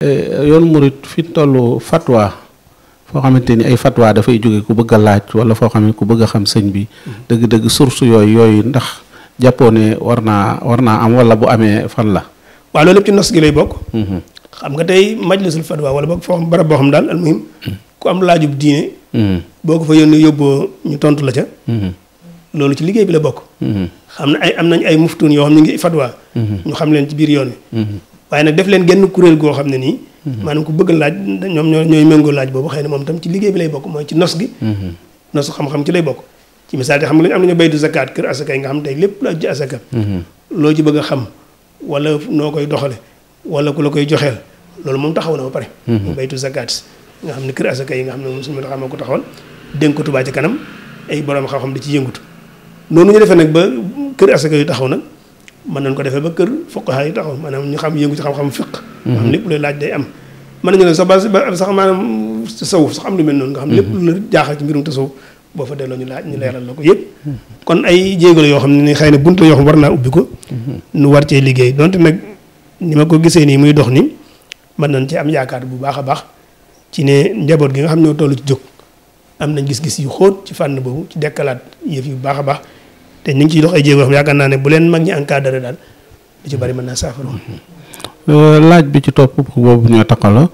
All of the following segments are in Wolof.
yoonu murit fi tollu fatwa foo xamante ni ay fatwa dafay jóge ku bëgg a laaj wala foo xam ne ku bëgg a xam sëñ bi dëgg-dëgg source yooyu ndax jàppoo ne war naa am wala bu amee fan la. waaw loolu lépp ci nos gi lay bokk. xam nga tey majlisul fatwa wala boog foo xam barab boo xam daal almuhim ku am laajub diine. boo ko fa yóbboo ñu tontu la ca. loolu ci liggéey bi la bokk. xam ne am nañ ay muftuun yoo xam ne ngi fatwa. ñu xam leen ci biir yoon wi. waaye nag def leen genn kuréel goo xam ne nii maanaam ku bëgg laaj ñoom ñooy méngoo laaj boobu xëy na moom tam ci liggéey bi lay bokk mooy ci nos gi nos xam-xam ci lay bokk ci misaal te xam nga lañu am nañu baytu zakat kër asaka yi nga xam tey lépp la ci asaka loo ci bëgg a xam wala noo koy doxale wala ku la koy joxeel loolu moom taxaw na ba pare baytu zakat nga xam ne kër asaka yi nga xam ne moom suñu taxaw moo ko taxawal dénk ko Touba ci kanam ay borom xam-xam di ci yëngutu noonu ñu defee nag ba kër asaka yu taxaw nag mën nañ ko defee ba kër fuqaha yi taxaw maanaam ñu xam yëngu ci xam-xam fiq xam lépp luy laaj day am mën nañu ne sax ba sax maanaam tasawuf sax am lu mel noonu nga xam lépp lu la jaaxal ci mbirum tasawuf boo fa delloo ñu laaj ñu leeral la ko yëpp kon ay jéego la yoo xam ne ni xëy na buntu la yoo xam war naa ubbi ko nu war cee liggéey donte nag ni ma ko gisee nii muy dox ni mën nañ ci am yaakaar bu baax a baax ci ne njaboot gi nga xam ñoo toll ci jóg am nañ gis-gis yu xóot ci fànn boobu ci dekkalaat yëf yu baax a baax te ñu ngi ciy dox ay jéego xam yaakaar naa ne bu leen mag ñi encadré daal lu ci bari mën naa saafara. laaj bi ci topp boobu ñoo taxaloo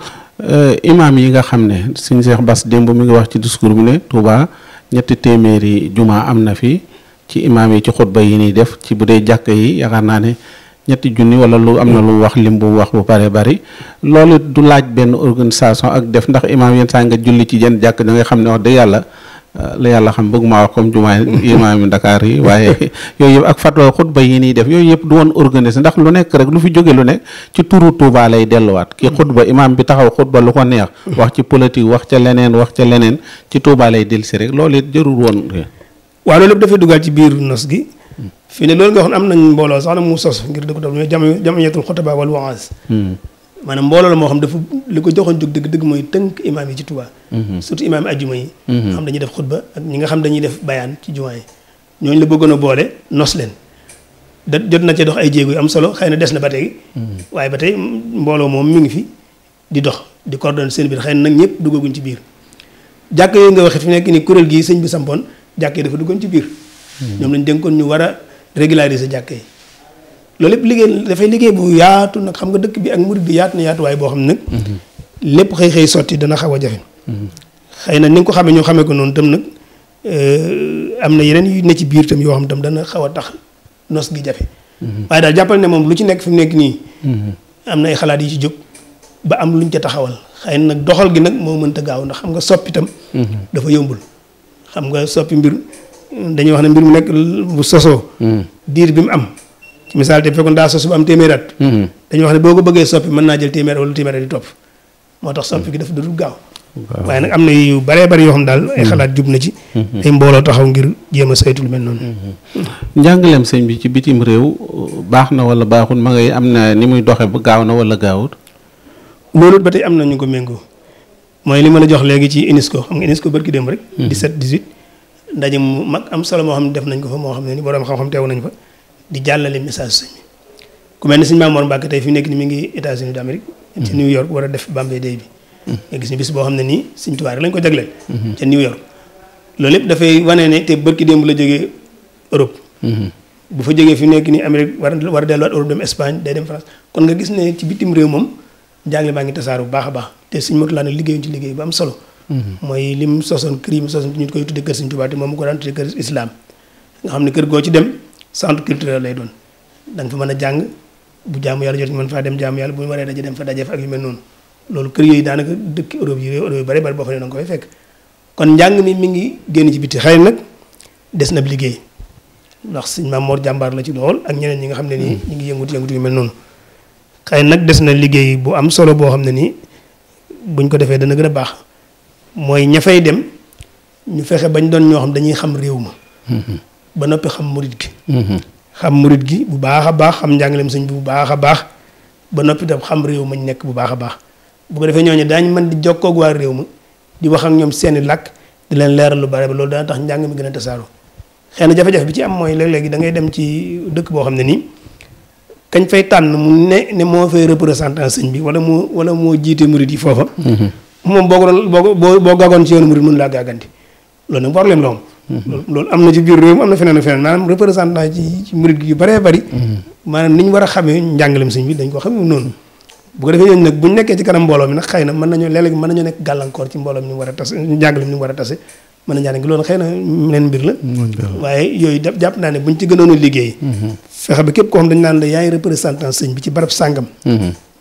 imaam yi nga xam ne Sëñ Cheikh Bass démb mi ngi wax ci discours bi ne Touba 300 juma am na fi ci imaam yi ci xutba yi nii def ci bu dee jàkk yi yaakaar naa ne 3 junni wala lu am na lu wax lim bu wax bu bare bari loolu du laaj benn organisation ak def ndax imaam yenn saa nga julli ci jenn jàkk da ngay xam ne wax dëgg yàlla. la yàlla xam bëgg maa wax comme jumaa imaam yi Dakar yi waaye yooyu yëpp ak fatwa xutba yi nii def yooyu yëpp du woon organisé ndax lu nekk rek lu fi jóge lu nekk ci turu Touba lay delluwaat kii xutba imaam bi taxaw xutba lu ko neex wax ci politique wax ca leneen ci Touba lay dellusi rek loolu it jërul woon. waaw loolu lépp dafay dugal ci biir nos gi fii ne loolu nga xam am nañ mbooloo sax na mu sos ngir dëkk doom ñooy jamiyatul xutaba wal waaz maanaam mbooloo la moo xam dafa li ko joxoon jóg dëgg-dëgg mooy tënk imaam yi ci Touba. surtout imaam ajjuma yi xam dañuy def xutba ak ñi nga xam dañuy def bayaan ci jumaa yi ñooñu la bëggoon a boole nos leen jot na ci dox ay jéego yu am solo xëy na des na ba tey waaye ba tey mbooloo moom mi ngi fi di dox di coordonné seen biir xëy na nag ñëpp duggaguñ ci biir jàkk yooyu nga waxee fi nekk ni kuréel gii sëñ bi sampoon jàkk yi dafa duggoon ci biir ñoom lañ dénkoon ñu war a régulariser jàkk yi loolu lépp liggéey dafay liggéey bu yaatu nag xam nga dëkk bi ak murid bi yaatu na yaatuwaay boo xam ne nag lépp xëy sotti dana xaw a jafe xëy na ni nga ko xamee ñoo xamee ko noonu tam nag am na yeneen yu ne ci biir tam yoo xam tam dana xaw a tax nos gi jafe waaye daal jàppal ne moom lu ci nekk fi mu nekk nii am na ay xalaat yi ci jóg ba am luñ ca taxawal xëy na nag doxal gi nag moo mënta gaaw ndax xam nga soppi tam dafa yombul xam nga soppi mbir dañuy wax ne mbir mu nekk bu sosoo diir bi mu am ci misaal te fekkoon daa sos bu am téeméer at dañuy wax ne boo ko bëggee soppi mën naa jël téeméer wala téeméer di topp moo tax soppi gi dafa dul gaaw waaye nag am na yu baree bari yoo xam daal ay xalaat jub na ci ay mbooloo taxaw ngir jéem a saytu lu mel noonu njàngaleem sëñ bi ci bitim réew baax na wala baaxul ma ngay am na ni muy doxe ba gaaw na wala gaawut loolu ba tey am na ñu ko méngoo mooy li ma la jox léegi ci UNESCO xam nga UNESCO barki démb rek 17 18 ndaje mu mag am solo moo xam ne def nañ ko fa moo xam ne ni borom xam-xam teew nañ fa di jàllale message sëñ bi ku mel ne sëñ Mamour Mbacke tey fi nekk ni mi ngi États-Unis d'Amérique ci New York war a def Bambey Day bi nga gis ni bis boo xam ne nii sëñ Tuubaa rek lañ ko jagleel ca New York loolu lépp dafay wane ne te bërki démb la jógee Europe bu fa jógee fi nekk ni Amérique war a delluwaat Europe dem Espagne day dem France kon nga gis ne ci bitim réew moom njàngale maa ngi tasaaru bu baax a baax te sëñ Murtala nag liggéeyuñ ci liggéey bu am solo mooy lim sosoon kër yi mu sosoon ñu koy tuddee kër sëñ Tuubaa te moom mu ko daan tuddee kër islam nga xam ne kër goo ci dem centre culturel lay doon da nga fa mën a jàng bu jaamu yàlla jot mën faa dem jaamu yàlla bu ñu waree daje dem fa daje fa ak yu mel noonu loolu kër yooyu daanaka dëkk Europe yi réew Europe yu bari bari boo fa ne da nga koy fekk kon njàng mi ngi génn ci biti xëy nag des na liggéey ndax sëñ Maam Mor jàmbaar la ci lool ak ñeneen ñi nga xam ne nii ñu ngi yëngutu yu mel noonu xëy nag des na liggéey bu am solo boo xam ne nii buñ ko defee dana gën a baax mooy ña fay dem ñu fexe bañ doon ñoo xam dañuy xam réew ma ba noppi xam murit gi xam murit gi bu baax a baax xam njàngaleem sëñ bi bu baax a baax ba noppi tam xam réew mañ nekk bu baax a baax bu ko defee ñooñu daañ mën di jokkoog waa réew ma di wax ak ñoom seeni làkk di leen leeral lu bare ba loolu dana tax njàng mi gën a tasaaroo xëy na jafe-jafe bi ci am mooy léeg-léegi da ngay dem ci dëkk boo xam ne nii kañ fay tànn mu ne moo fay représentant sëñ bi wala moo jiite murid yi foofa. moom boo gàggoon ci yoonu murid mën laa gàgganti loolu nag problème la moom. loolu am na ci biir réew mi am na feneen feneen maanaam représentant ci murid gi yu bëree bëri. maanaam ni ñu war a xamee njàngalem sëñ bi dañ ko xamee noonu. bu ko defee ñooñu nag bu ñu nekkee ci kanam mbooloo mi nag xëy na léeg-léeg mën nañoo nekk gàllankoor ci mbooloo mi ni mu war a tas njàngalem ni mu war a tase mën na ñaan loolu xëy na meneen mbir la. waaye yooyu jàpp naa ne buñ ci gënoon a liggéey. fexe ba képp koo xam dañ naan la yaay représentant sëñ bi ci barab sàngam.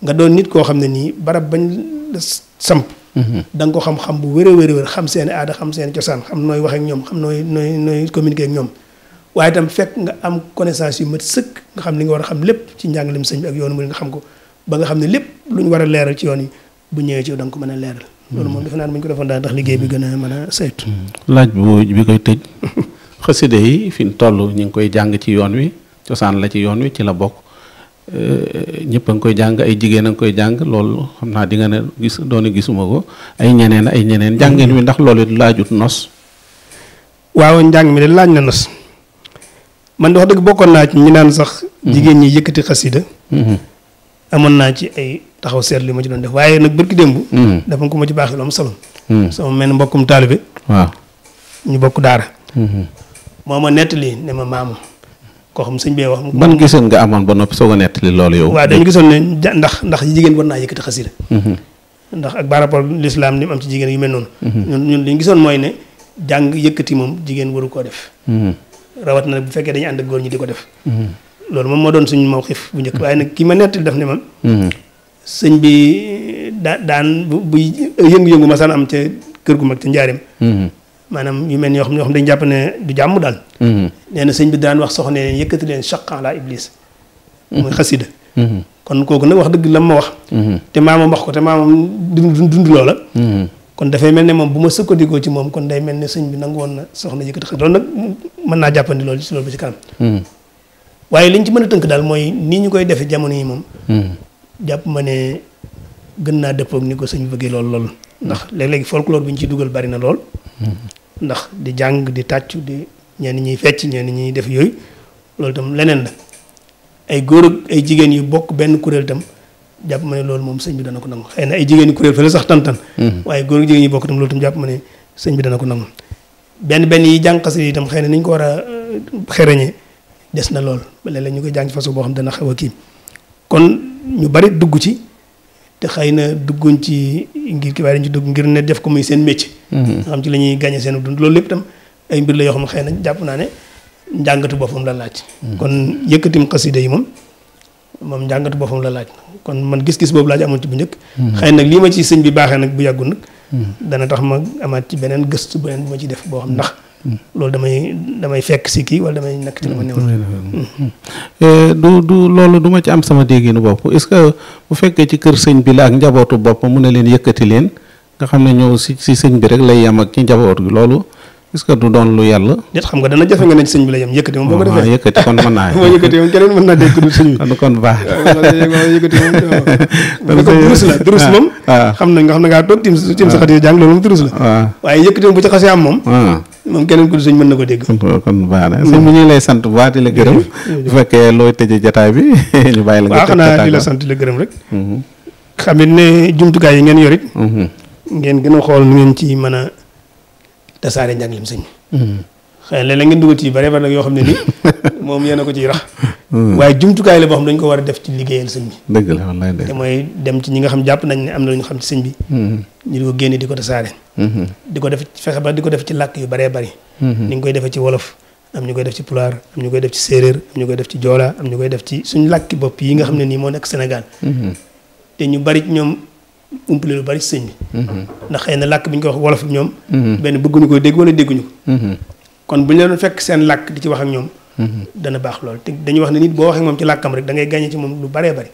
nga doon nit koo xam ne nii barab bañ samp. da nga ko xam-xam bu wér xam seen aada xam seen cosaan xam nooy wax ak ñoom xam nooy communiquer ak ñoom waaye itam fekk nga am connaissance yu mat sëkk nga xam li nga war a xam lépp ci njàngalem sëñ bi ak yoonu mu nga xam ko ba nga xam ne lépp lu ñu war a leeral ci yoon yi bu ñëwee ci yow da nga ko mën a leeral. loolu moom defe naa ne bu ñu ko defoon daal ndax liggéey bi gën a mën a saytu. laaj bi koy tëj xaside yi fi mu toll ñu ngi koy jàng ci yoon wi cosaan la ci yoon wi ci la bokk ñëpp a ngi koy jàng ay jigéen a ngi koy jàng loolu xam naa di nga ne gisuma ko ay ñeneen jàngeen wi ndax loolu it laajut nos. waaw njàng mi de laaj na nos man de wax dëgg bokkoon naa ci ñi naan sax. jigéen ñi yëkkati xasida amoon naa ci ay taxaw seetlu li ma ci doon def waaye nag barki démb. dafa ko ma ci baax lu am solo. sama mel mbokkum taalibe. waaw ñu bokk daara. moo ma nettali ne ma maamu koo xam sëñ bee wax. ban gisoon nga amoon ba noppi soog a nettali loolu yow. waaw dañu gisoon ne ndax jigéen war naa yëkkati xasida. ndax ak par rapport l'islam ni mu am ci jigéen yu mel noonu. ñun li ñu gisoon mooy ne jàng yëkkati moom jigéen waru koo def. rawat na bu fekkee dañuy ànd ak góor ñi di ko def. loolu moom moo doon suñu mawqif bu njëkk waaye nag ki ma nettali def ne ma. sëñ bi daan buy yëngu-yëngu masaan am ca kër gu mag ca njaareem. maanaam yu mel ni yoo xam ne dañu jàpp ne du jàmm daal. nee na sëñ bi daan wax soxna leen yëkkati leen shaqqa ala iblis. muy xasida. kon kooku nag wax dëgg la ma wax. te maamam wax ko te maamam dund loola. kon dafay mel ne moom bu ma sukkandikoo ci moom kon day mel ne sëñ bi nangu woon na soxna yëkkati xasida loolu nag mën naa jàppandi loolu ci loolu ba ci kanam. waaye liñ ci mën a tënk daal mooy nii ñu koy defee jamono yi moom. jàpp ma ne gën naa dëppoog ni ko sëñ bi bëggee lool ndax léeg-léegi folklore bi ñu ciy dugal bari na lool. ndax di jàng di tàccu di ñenn ñiy fecc ñenn ñiy def yooyu loolu itam leneen la ay góor ak ay jigéen yu bokk benn kuréel itam jàpp ma ne loolu moom sëñ bi dana ko nangu xëy na ay jigéen yu kuréel fa la sax tan waaye góor ak jigéen yu bokk itam loolu itam jàpp ma ne sëñ bi dana ko nangu benn yi jàng xasida yi itam xëy na ni ñu ko war a xereñee des na lool ba léeg-léeg ñu koy jàng ci façon boo xam dana xaw a kii kon ñu bari dugg ci te xëy na dugguñ ci ngir ki waaye dañ ci dugg ngir ne def ko muy seen métier. nga xam ci la ñuy gagné seen dund loolu lépp itam ay mbir la yoo xam ne xëy na jàpp naa ne njàngatu boppam la laaj. kon yëkkatim xasida yi moom njàngatu boppam la laaj kon man gis-gis boobu laaj amoon ci bu njëkk. xëy nag lii ma ci sëñ bi baaxee nag bu yàggul nag. dana tax ma amaat ci beneen gëstu beneen bu ma ci def boo xam ndax. loolu damay fekk si kii wala damay nekk ci li ma newoon. du loolu du ma ci am sama dégginu bopp est-ce que bu fekkee ci kër sëñ bi la ak njabootu bopp mu ne leen yëkkati leen nga xam ne ñëw si sëñ bi rek lay yem ak ci njaboot gi loolu est-ce que du doon lu yàlla. déet xam nga dana jafe nga ne ci sëñ bi lay yem yëkkati moom boo ko defee. waaw yëkkati kon mën naa. boo yëkkati moom keneen mën naa dégg du sëñ bi. kon baax yëkkati moom. durus la durus moom. xam na nga xam ne ngaa toog tim sa xati jàng loolu moom durus la. waaye yëkkati moom bu ci xasee am moom. moom keneen ku sëñ mën na ko dégg. kon baax na sëñ bi ñu ngi lay sant bu baax di la gërëm. bu fekkee looy tëjee jotaay bi ñu bàyyi la nga. waaw xanaa di la sant di la gërëm rek. xam ne jumtukaay yi ngeen yorit ngeen gën a xool nu ngeen ci mën a tasaare njàngaleem sëñ bi. xëy na léeg-léeg ngeen dugal ci bare bare nag yoo xam ne ni moom yéen a ko ciy rax. waaye jumtukaay la boo xam dañ ko war a def ci liggéeyal sëñ bi. dëgg la wallaay dëgg te mooy dem ci ñi nga xam jàpp nañ ne am na lu ñu xam ci sëñ bi. ñu di ko génne di ko tasaare. di ko def fexe ba di ko def ci làkk yu baree bari. ni nga koy defee ci wolof am ñu koy def ci pulaar am ñu koy def ci séeréer am ñu koy def ci joola am ñu koy def ci suñu làkki bopp yi nga xam ne nii moo nekk Sénégal. te ñu bari ñoom umpale lu bari ci sëñ bi. ndax xëy na làkk bi ñu ko wax wolof ak ñoom. benn bëgguñu ko dégg wala dégguñu ko. kon bu ñu leen fekk seen làkk di ci wax ak ñoom. dana baax lool te dañuy wax ne nit boo waxee moom ci làkkam rek da ngay gàññe ci moom lu baree bari.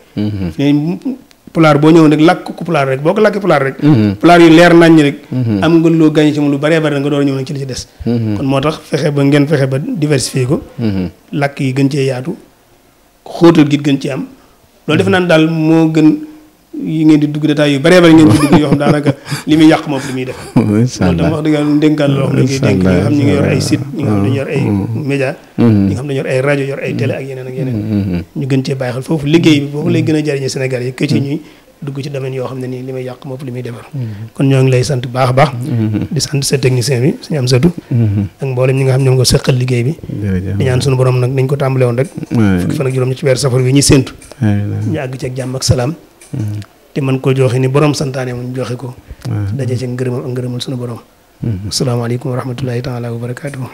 pulaar boo ñëw nag làkk ko pulaar rek boo ko làkkee pulaar rek. pulaar yu leer naññ rek. am nga loo gàññe ci moom lu baree bari nga door a ñëw nag ci li ci des. kon moo tax fexe ba ngeen fexe ba diversifier ko. làkk yi gën cee yaatu xóotal gi gën cee am loolu defe naan daal moo gën yi ngeen di dugg détails yu bëree bëri ngeen di dugg yoo xam daanaka li muy yàq moom li muy def loolu tam wax dëgg yàlla ndénkaan loo xam ne koy dénk ñi nga xam ñi ngi yor ay site ñi nga xam dañu yor ay média ñi nga xam dañu yor ay rajo yor ay télé ak yeneen ñu gën cee bàyyi xel foofu liggéey bi foofu lay gën a jëriñee Sénégal yi que ci ñuy dugg ci domaine yoo xam ne nii li may yàq moom li muy defar kon ñoo ngi lay sant baax a baax di sant sa technicien bi suñu am satu ak mboolem ñi nga xam ñoom ko seqal liggéey bi di ñaan suñu borom nag nañ ko tàmbale woon rek fukki fan ak juróom ñi ci weer safar wi ñuy séntu ñu àgg ci ak jàmm ak salaam te mën koo joxe ni borom santaane mu joxe ko daje ci ngërëmal ak ngërëmal suñu borom asalaamaaleykum wa rahmatullahi taala wa barakaatuhu